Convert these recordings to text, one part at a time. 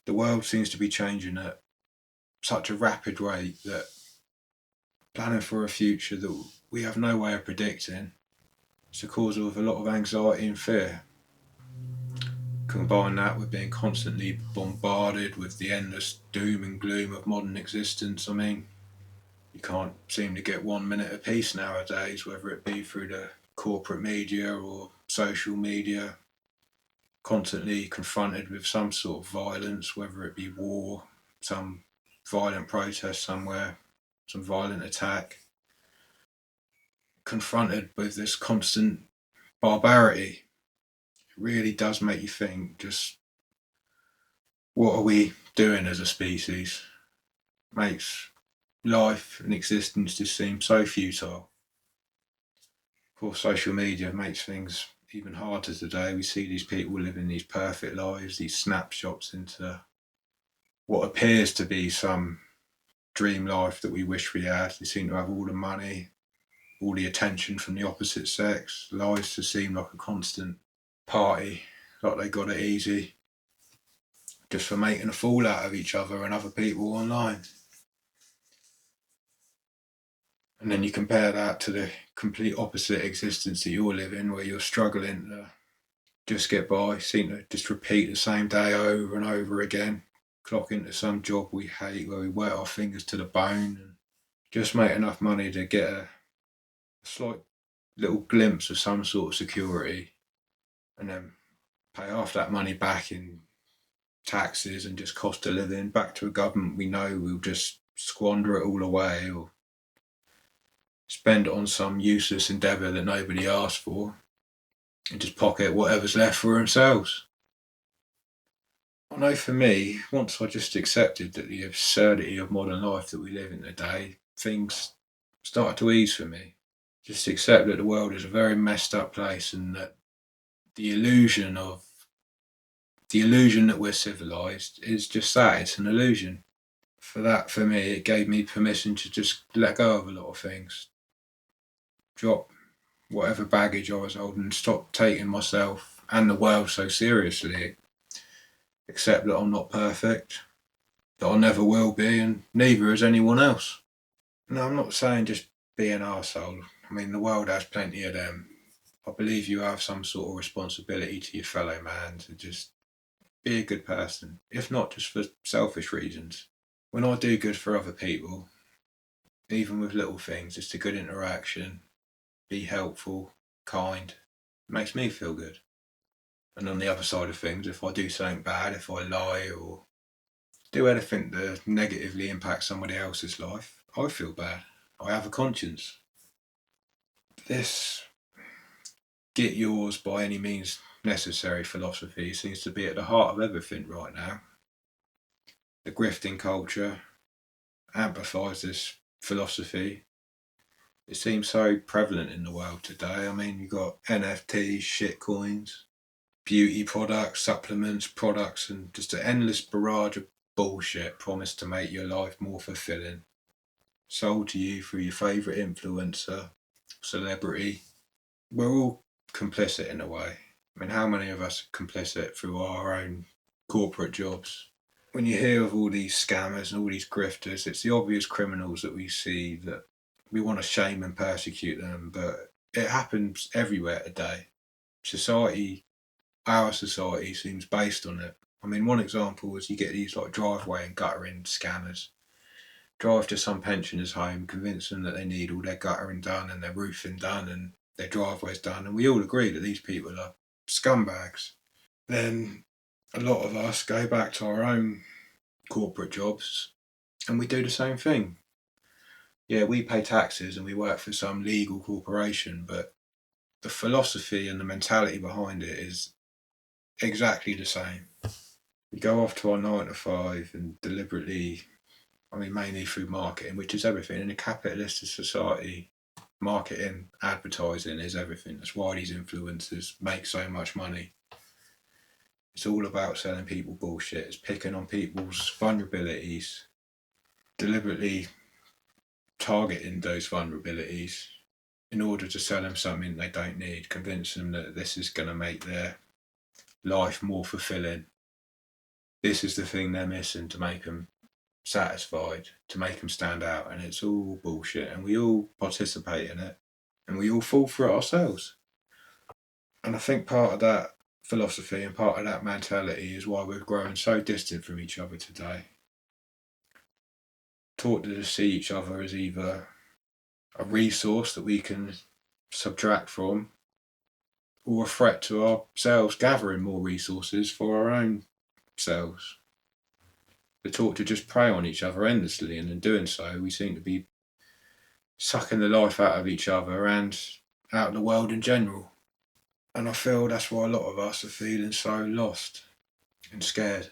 The world seems to be changing at such a rapid rate that planning for a future that we have no way of predicting is the cause of a lot of anxiety and fear. Combine that with being constantly bombarded with the endless doom and gloom of modern existence. I mean, you can't seem to get 1 minute of peace nowadays, whether it be through the corporate media or social media, constantly confronted with some sort of violence, whether it be war, some violent protest somewhere, some violent attack, confronted with this constant barbarity. It really does make you think, just what are we doing as a species? Makes life and existence just seem so futile. Of course, social media makes things even harder today. We see these people living these perfect lives, these snapshots into what appears to be some dream life that we wish we had. They seem to have all the money, all the attention from the opposite sex. Lives just seem like a constant party, like they got it easy, just for making a fool out of each other and other people online. And then you compare that to the complete opposite existence that you're living, where you're struggling to just get by, seem to just repeat the same day over and over again, clock into some job we hate where we work our fingers to the bone and just make enough money to get a slight little glimpse of some sort of security and then pay half that money back in taxes and just cost of living back to a government we know will just squander it all away or spend it on some useless endeavour that nobody asked for and just pocket whatever's left for themselves. I know for me, once I just accepted that the absurdity of modern life that we live in today, things started to ease for me. Just accept that the world is a very messed up place and that the illusion of the illusion that we're civilized is just that, it's an illusion. For that, for me, it gave me permission to just let go of a lot of things, drop whatever baggage I was holding, and stop taking myself and the world so seriously. Accept that I'm not perfect, that I never will be, and neither is anyone else. No, I'm not saying just be an arsehole. I mean, the world has plenty of them. I believe you have some sort of responsibility to your fellow man to just be a good person, if not just for selfish reasons. When I do good for other people, even with little things, just a good interaction, be helpful, kind, it makes me feel good. And on the other side of things, if I do something bad, if I lie or do anything that negatively impacts somebody else's life, I feel bad. I have a conscience. This get yours by any means necessary philosophy seems to be at the heart of everything right now. The grifting culture amplifies this philosophy. It seems so prevalent in the world today. I mean, you've got NFTs, shitcoins, beauty products, supplements, products, and just an endless barrage of bullshit promised to make your life more fulfilling. Sold to you through your favourite influencer, celebrity. We're all complicit in a way. I mean, how many of us are complicit through our own corporate jobs? When you hear of all these scammers and all these grifters, it's the obvious criminals that we see that we want to shame and persecute them, but it happens everywhere today. Society, our society seems based on it. I mean, one example is you get these like driveway and guttering scammers. Drive to some pensioners' home, convince them that they need all their guttering done and their roofing done and their driveways done, and we all agree that these people are scumbags. Then a lot of us go back to our own corporate jobs and we do the same thing. Yeah, we pay taxes and we work for some legal corporation, but the philosophy and the mentality behind it is exactly the same. We go off to our 9 to 5 and deliberately, I mean, mainly through marketing, which is everything. In a capitalist society, marketing, advertising is everything. That's why these influencers make so much money. It's all about selling people bullshit. It's picking on people's vulnerabilities, deliberately targeting those vulnerabilities in order to sell them something they don't need, convince them that this is going to make their life more fulfilling. this is the thing they're missing to make them satisfied, to make them stand out, and it's all bullshit, and we all participate in it, and we all fall for it ourselves. And I think part of that philosophy and part of that mentality is why we're growing so distant from each other today. Taught to just see each other as either a resource that we can subtract from, or a threat to ourselves gathering more resources for our own selves. We're taught to just prey on each other endlessly, and in doing so, we seem to be sucking the life out of each other and out of the world in general. And I feel that's why a lot of us are feeling so lost and scared,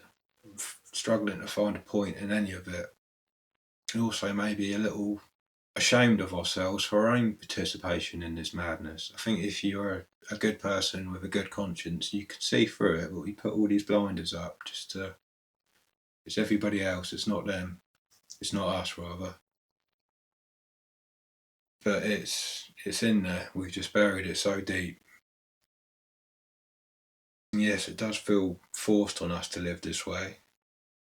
struggling to find a point in any of it. And also maybe a little ashamed of ourselves for our own participation in this madness. I think if you're a good person with a good conscience, you can see through it, but we put all these blinders up just to. It's everybody else, it's not them. It's not us, rather. But it's in there. We've just buried it so deep. And yes, it does feel forced on us to live this way.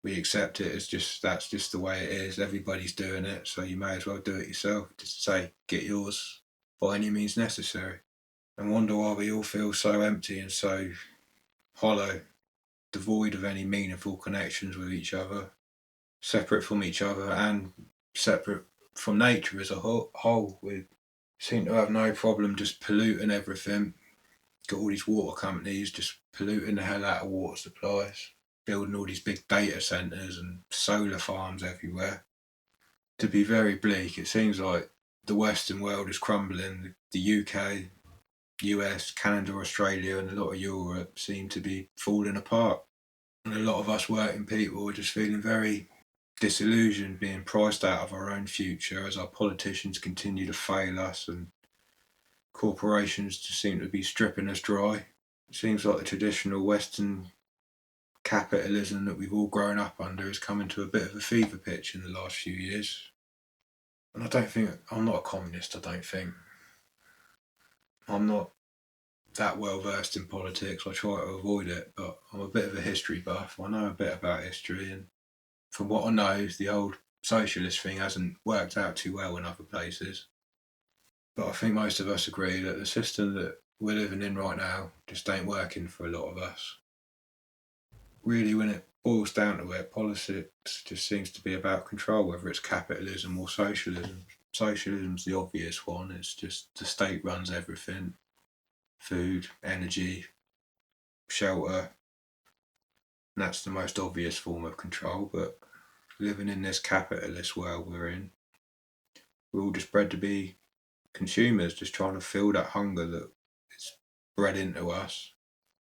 We accept it as that's just the way it is. Everybody's doing it, so you may as well do it yourself. Just say, get yours by any means necessary. And wonder why we all feel so empty and so hollow, devoid of any meaningful connections with each other, separate from each other and separate from nature as a whole. We seem to have no problem just polluting everything. Got all these water companies just polluting the hell out of water supplies, building all these big data centres and solar farms everywhere. To be very bleak, it seems like the Western world is crumbling. The UK, US, Canada, Australia, and a lot of Europe seem to be falling apart. And a lot of us working people are just feeling very disillusioned, being priced out of our own future as our politicians continue to fail us and corporations just seem to be stripping us dry. It seems like the traditional Western capitalism that we've all grown up under is coming to a bit of a fever pitch in the last few years. And I'm not a communist, I don't think. I'm not that well versed in politics, I try to avoid it, but I'm a bit of a history buff. I know a bit about history, and from what I know, the old socialist thing hasn't worked out too well in other places. But I think most of us agree that the system that we're living in right now just ain't working for a lot of us. Really, when it boils down to it, politics just seems to be about control, whether it's capitalism or socialism. Socialism's the obvious one. It's just the state runs everything: food, energy, shelter. And that's the most obvious form of control. But living in this capitalist world we're in, we're all just bred to be consumers, just trying to fill that hunger that is bred into us,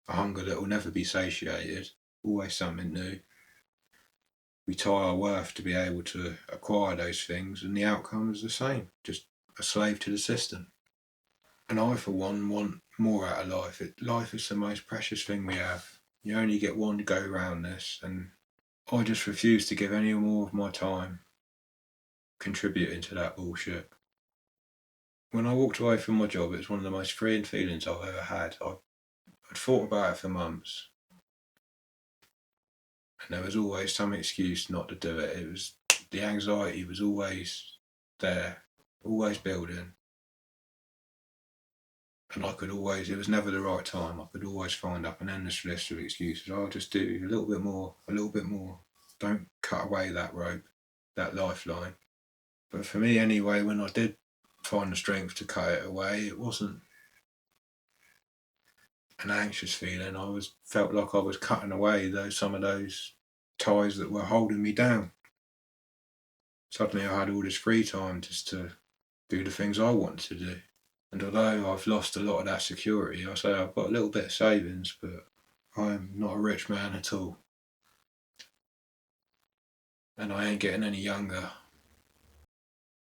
a hunger that will never be satiated, always something new. We tie our worth to be able to acquire those things, and the outcome is the same, just a slave to the system. And I, for one, want more out of life. Life is the most precious thing we have. You only get one to go round this, and I just refuse to give any more of my time contributing to that bullshit. When I walked away from my job, it was one of the most freeing feelings I've ever had. I'd thought about it for months, and there was always some excuse not to do it. The anxiety was always there, always building, and it was never the right time. I could always find up an endless list of excuses. I'll just do a little bit more, a little bit more. Don't cut away that rope, that lifeline. But for me anyway, when I did find the strength to cut it away, it wasn't an anxious feeling. Felt like I was cutting away some of those ties that were holding me down. Suddenly I had all this free time just to do the things I wanted to do. And although I've lost a lot of that security, I say I've got a little bit of savings, but I'm not a rich man at all. And I ain't getting any younger.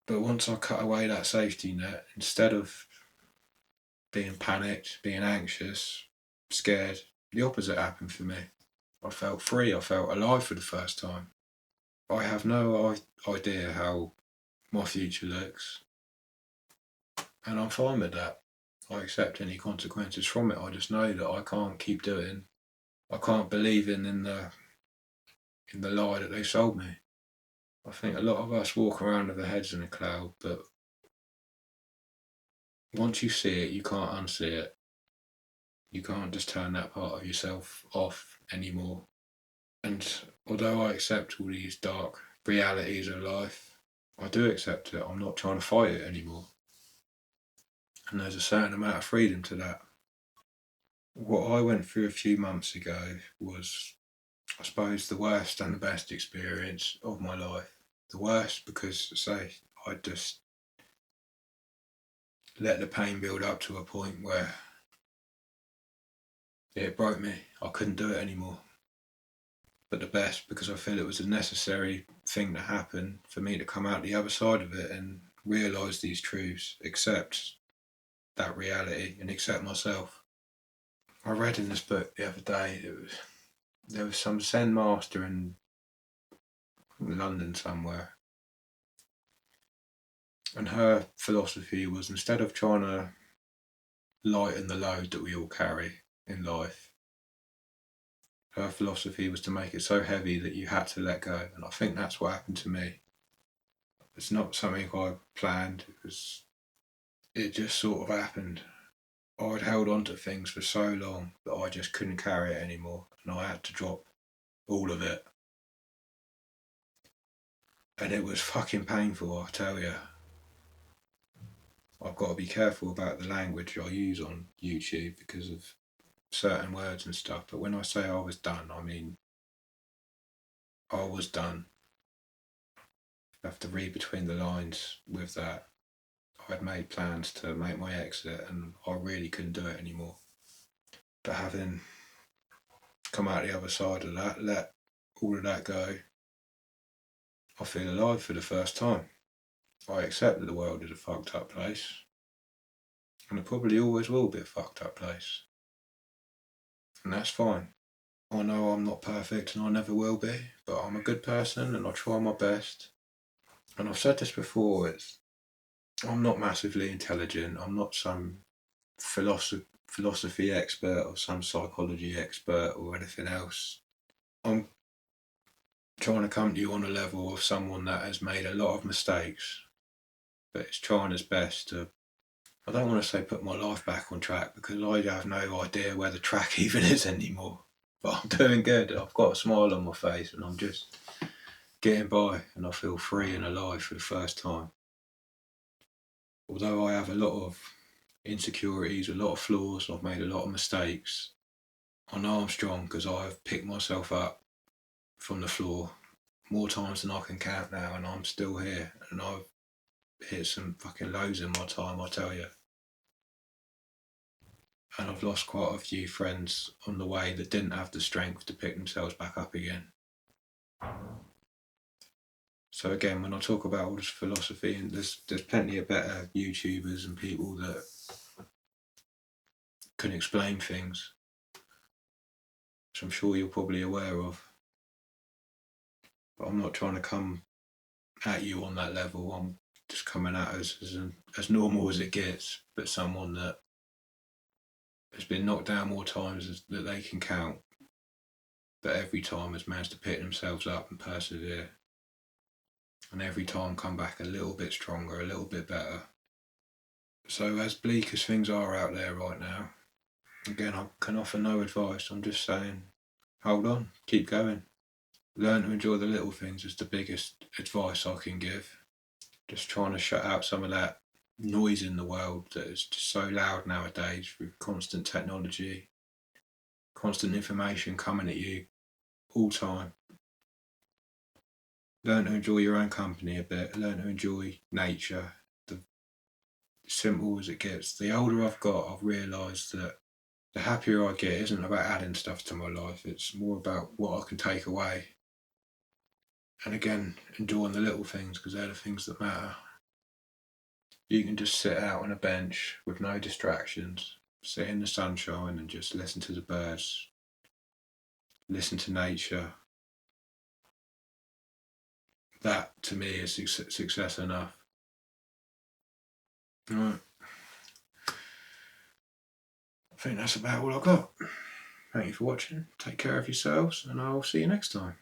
But once I cut away that safety net, instead of being panicked, being anxious, scared, the opposite happened for me. I felt free, I felt alive for the first time. I have no idea how my future looks, and I'm fine with that. I accept any consequences from it. I just know that I can't keep doing. I can't believe in the in the lie that they sold me. I think a lot of us walk around with our heads in a cloud, but once you see it, you can't unsee it. You can't just turn that part of yourself off anymore. And although I accept all these dark realities of life, I do accept it. I'm not trying to fight it anymore. And there's a certain amount of freedom to that. What I went through a few months ago was, I suppose, the worst and the best experience of my life. The worst because, say, I just let the pain build up to a point where it broke me. I couldn't do it anymore. But the best because I feel it was a necessary thing to happen for me to come out the other side of it and realise these truths, accept that reality and accept myself. I read in this book the other day, there was some Zen master in London somewhere, and her philosophy was, instead of trying to lighten the load that we all carry in life, her philosophy was to make it so heavy that you had to let go. And I think that's what happened to me. It's not something I planned, it just sort of happened. I'd held on to things for so long that I just couldn't carry it anymore, and I had to drop all of it. And it was fucking painful, I tell you. I've got to be careful about the language I use on YouTube because of certain words and stuff, but when I say I was done, I mean I was done. I have to read between the lines with that. I'd made plans to make my exit and I really couldn't do it anymore. But having come out the other side of that, let all of that go, I feel alive for the first time. I accept that the world is a fucked up place, and it probably always will be a fucked up place. And that's fine. I know I'm not perfect and I never will be, but I'm a good person and I try my best. And I've said this before, I'm not massively intelligent, I'm not some philosophy expert or some psychology expert or anything else. I'm trying to come to you on a level of someone that has made a lot of mistakes, but is trying his best to, I don't want to say put my life back on track because I have no idea where the track even is anymore. But I'm doing good. I've got a smile on my face and I'm just getting by and I feel free and alive for the first time. Although I have a lot of insecurities, a lot of flaws, I've made a lot of mistakes, I know I'm strong because I've picked myself up from the floor more times than I can count now, and I'm still here, and I've hit some fucking lows in my time, I tell you. And I've lost quite a few friends on the way that didn't have the strength to pick themselves back up again. So again, when I talk about all this philosophy, and there's plenty of better YouTubers and people that can explain things, which I'm sure you're probably aware of. But I'm not trying to come at you on that level. I'm just coming at us as normal as it gets, but someone that has been knocked down more times that they can count, but every time has managed to pick themselves up and persevere. And every time come back a little bit stronger, a little bit better. So as bleak as things are out there right now, again, I can offer no advice. I'm just saying, hold on, keep going. Learn to enjoy the little things is the biggest advice I can give. Just trying to shut out some of that noise in the world that is just so loud nowadays with constant technology, constant information coming at you all time. Learn to enjoy your own company a bit, learn to enjoy nature, the simple as it gets. The older I've got, I've realised that the happier I get isn't about adding stuff to my life, it's more about what I can take away. And again, enjoying the little things because they're the things that matter. You can just sit out on a bench with no distractions, sit in the sunshine and just listen to the birds, listen to nature. That to me is success enough. Right. I think that's about all I've got. Thank you for watching. Take care of yourselves, and I'll see you next time.